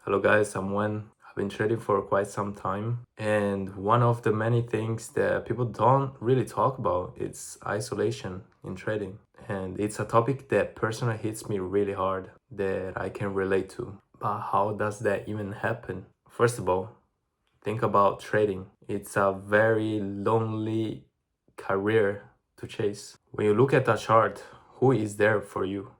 Hello guys, I'm Wen. I've been trading for quite some time, and one of the many things that people don't really talk about is isolation in trading. And it's a topic that personally hits me really hard that I can relate to. But how does that even happen? First of all, think about trading. It's a very lonely career to chase. When you look at a chart, who is there for you?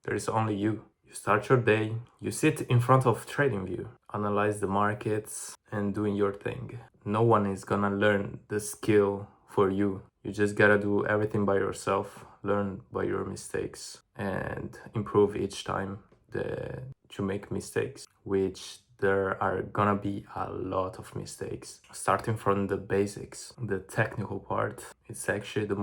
There is only you. You start your day, you sit in front of TradingView, analyze the markets and doing your thing. No one is gonna learn the skill for you. You just gotta do everything by yourself, learn by your mistakes and improve each time that you make mistakes, which there are gonna be a lot of mistakes. Starting from the basics, the technical part, it's actually the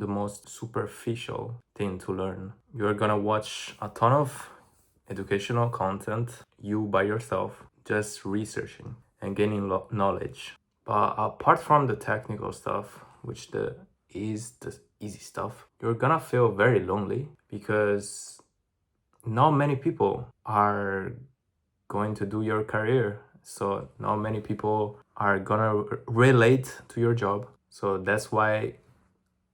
most superficial thing to learn. You're gonna watch a ton of educational content, you by yourself, just researching and gaining knowledge. But apart from the technical stuff, which is the easy stuff, you're gonna feel very lonely because not many people are going to do your career. So not many people are gonna relate to your job. So that's why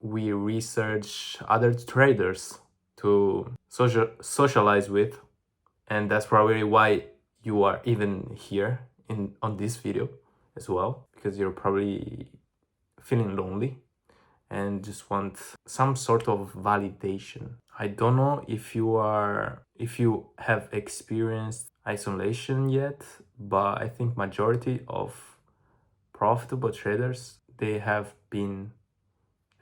we research other traders to socialize with, and that's probably why you are even here on this video as well, because you're probably feeling lonely and just want some sort of validation. I don't know if you have experienced isolation yet, but I think majority of profitable traders, they have been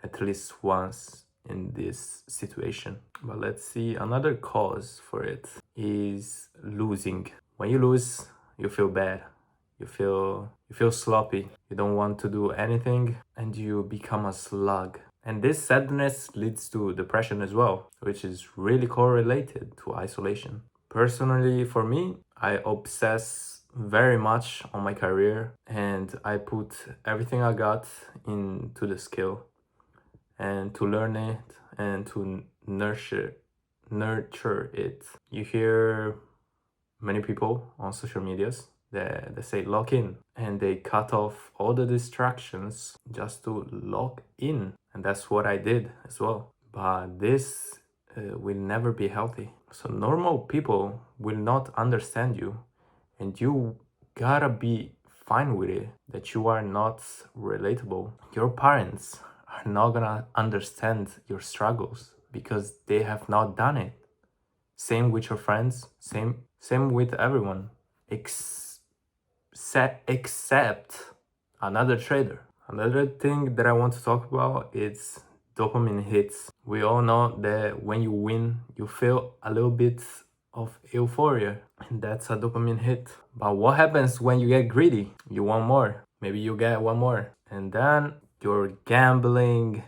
at least once in this situation. But let's see, another cause for it is losing. When you lose, you feel bad. You feel sloppy. You don't want to do anything and you become a slug. And this sadness leads to depression as well, which is really correlated to isolation. Personally, for me, I obsess very much on my career and I put everything I got into the skill and to learn it and to nurture it. You hear many people on social medias that they say lock in and they cut off all the distractions just to lock in, and that's what I did as well. But this will never be healthy. So normal people will not understand you, and you gotta be fine with it that you are not relatable. Your parents are not gonna understand your struggles because they have not done it. Same with your friends, same with everyone, except another trader. Another thing that I want to talk about is dopamine hits. We all know that when you win, you feel a little bit of euphoria, and that's a dopamine hit. But what happens when you get greedy? You want more. Maybe you get one more, and then your gambling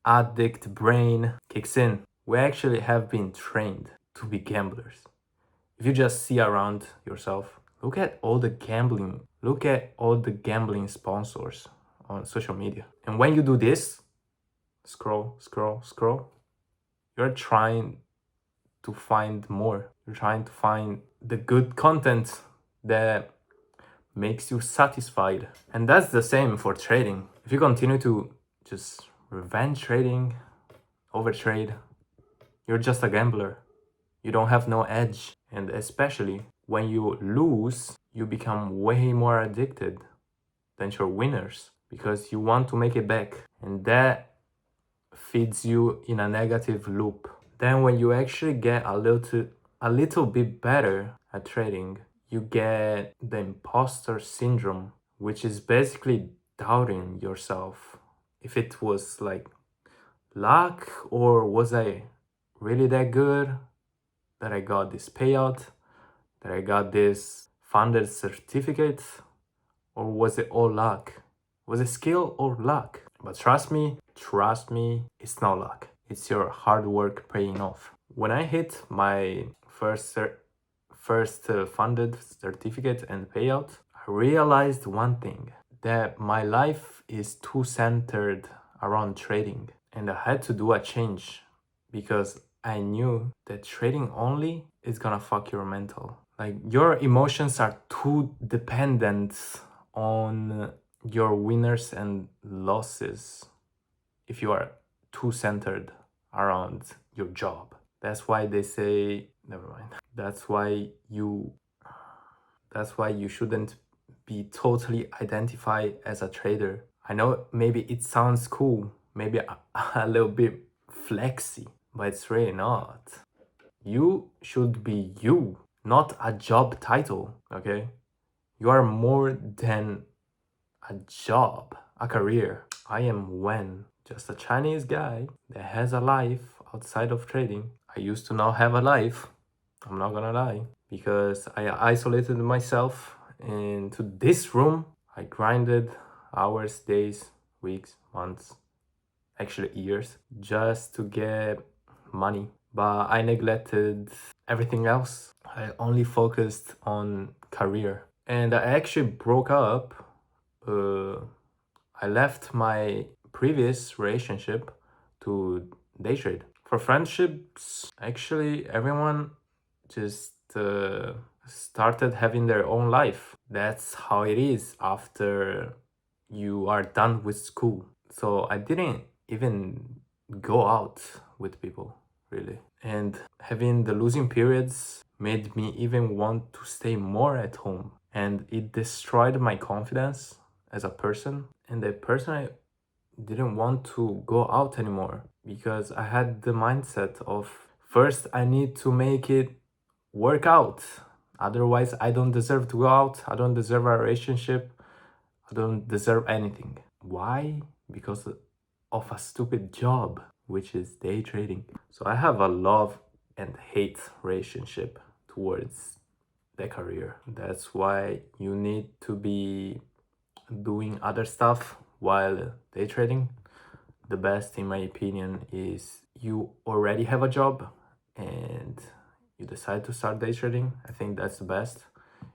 addict brain kicks in. We actually have been trained to be gamblers. If you just see around yourself, look at all the gambling sponsors on social media. And when you do this, scroll, scroll, scroll, you're trying to find more. You're trying to find the good content that makes you satisfied. And that's the same for trading. If you continue to just revenge trading, overtrade, you're just a gambler. You don't have no edge. And especially when you lose, you become way more addicted than your winners because you want to make it back. And that feeds you in a negative loop. Then when you actually get a little bit better at trading, you get the imposter syndrome, which is basically doubting yourself. If it was like luck, or was I really that good that I got this payout, that I got this funded certificate, or was it all luck? Was it skill or luck? But trust me, it's not luck. It's your hard work paying off. When I hit my first funded certificate and payout, I realized one thing, that my life is too centered around trading, and I had to do a change because I knew that trading only is gonna fuck your mental. Like your emotions are too dependent on your winners and losses if you are too centered around your job. That's why they say, never mind. That's why you shouldn't be totally identified as a trader. I know maybe it sounds cool, maybe a little bit flexy, but it's really not. You should be you, not a job title, okay? You are more than a job, a career. I am Wen, just a Chinese guy that has a life outside of trading. I used to not have a life, I'm not gonna lie, because I isolated myself into this room. I grinded hours, days, weeks, months, actually years, just to get money. But I neglected everything else. I only focused on career. And I actually broke up. I left my previous relationship to day trade. For friendships, actually, everyone just started having their own life. That's how it is after you are done with school. So I didn't even go out with people, really. And having the losing periods made me even want to stay more at home. And it destroyed my confidence as a person. And the person I didn't want to go out anymore because I had the mindset of first I need to make it work out. Otherwise, I don't deserve to go out. I don't deserve a relationship. I don't deserve anything. Why? Because of a stupid job, which is day trading. So I have a love and hate relationship towards the career. That's why you need to be doing other stuff while day trading. The best, in my opinion, is you already have a job and you decide to start day trading. I think that's the best,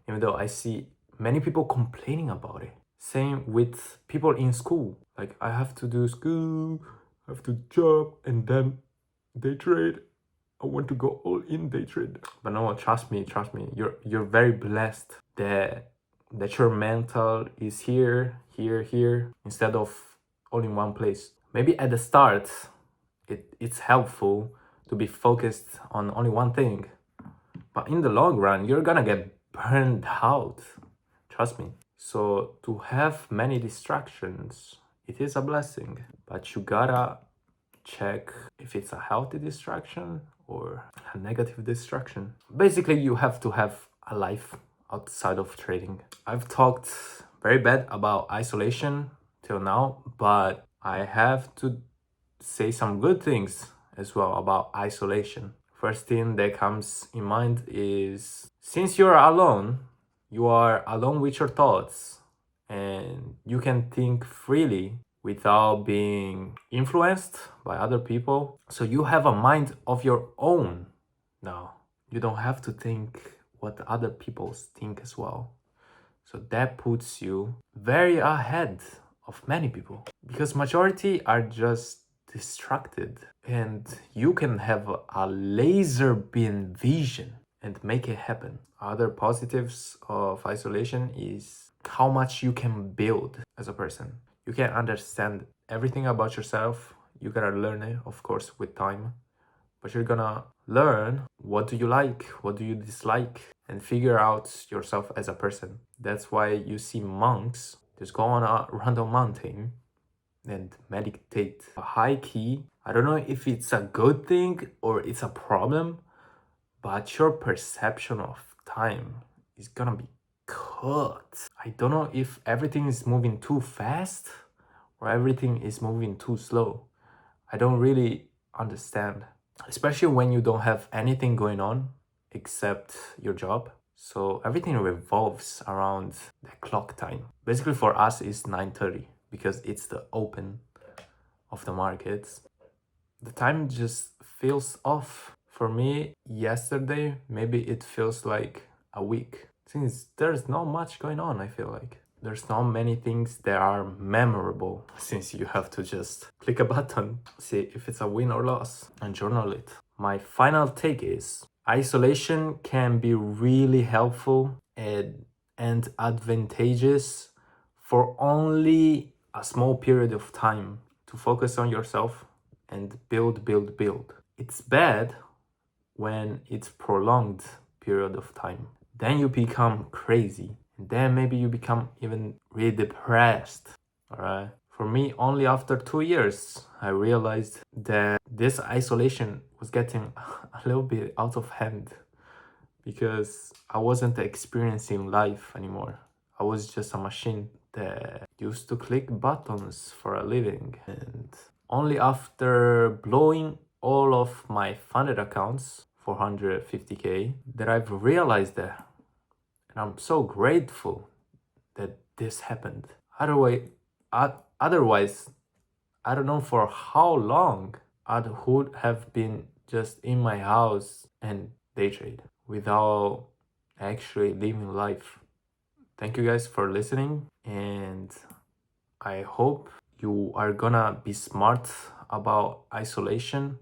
even though I see many people complaining about it. Same with people in school. Like, I have to do school, I have to job, and then day trade. I want to go all in day trade. But no, trust me, you're very blessed that your mental is here, instead of all in one place. Maybe at the start, it's helpful to be focused on only one thing. But in the long run, you're gonna get burned out. Trust me. So to have many distractions, it is a blessing. But you gotta check if it's a healthy distraction or a negative distraction. Basically, you have to have a life outside of trading. I've talked very bad about isolation till now, but I have to say some good things as well about isolation. First thing that comes in mind is since you're alone, you are alone with your thoughts and you can think freely without being influenced by other people. So you have a mind of your own now. You don't have to think what other people think as well. So that puts you very ahead of many people because majority are just distracted and you can have a laser beam vision and make it happen. Other positives of isolation is how much you can build as a person. You can understand everything about yourself. You gotta learn it, of course, with time. But you're gonna learn what do you like, what do you dislike, and figure out yourself as a person. That's why you see monks just go on a random mountain and meditate. High key, I don't know if it's a good thing or it's a problem, but your perception of time is gonna be cut. I don't know if everything is moving too fast or everything is moving too slow. I don't really understand, especially when you don't have anything going on except your job. So everything revolves around the clock time. Basically for us it's 9:30 because it's the open of the markets. The time just feels off. For me, yesterday, maybe it feels like a week. Since there's not much going on, I feel like. There's not many things that are memorable since you have to just click a button, see if it's a win or loss, and journal it. My final take is Isolation can be really helpful and advantageous for only a small period of time to focus on yourself and build. It's bad when it's prolonged period of time. Then you become crazy. And then maybe you become even really depressed. Alright? For me, only after 2 years, I realized that this isolation was getting a little bit out of hand because I wasn't experiencing life anymore. I was just a machine that used to click buttons for a living. And only after blowing all of my funded accounts, 450k, that I've realized that. And I'm so grateful that this happened. Otherwise, I don't know for how long I would have been just in my house and day trade without actually living life. Thank you guys for listening, and I hope you are gonna be smart about isolation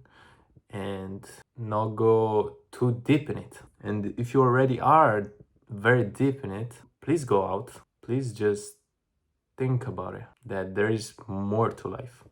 and not go too deep in it. And if you already are very deep in it, please go out. Please just think about it, that there is more to life.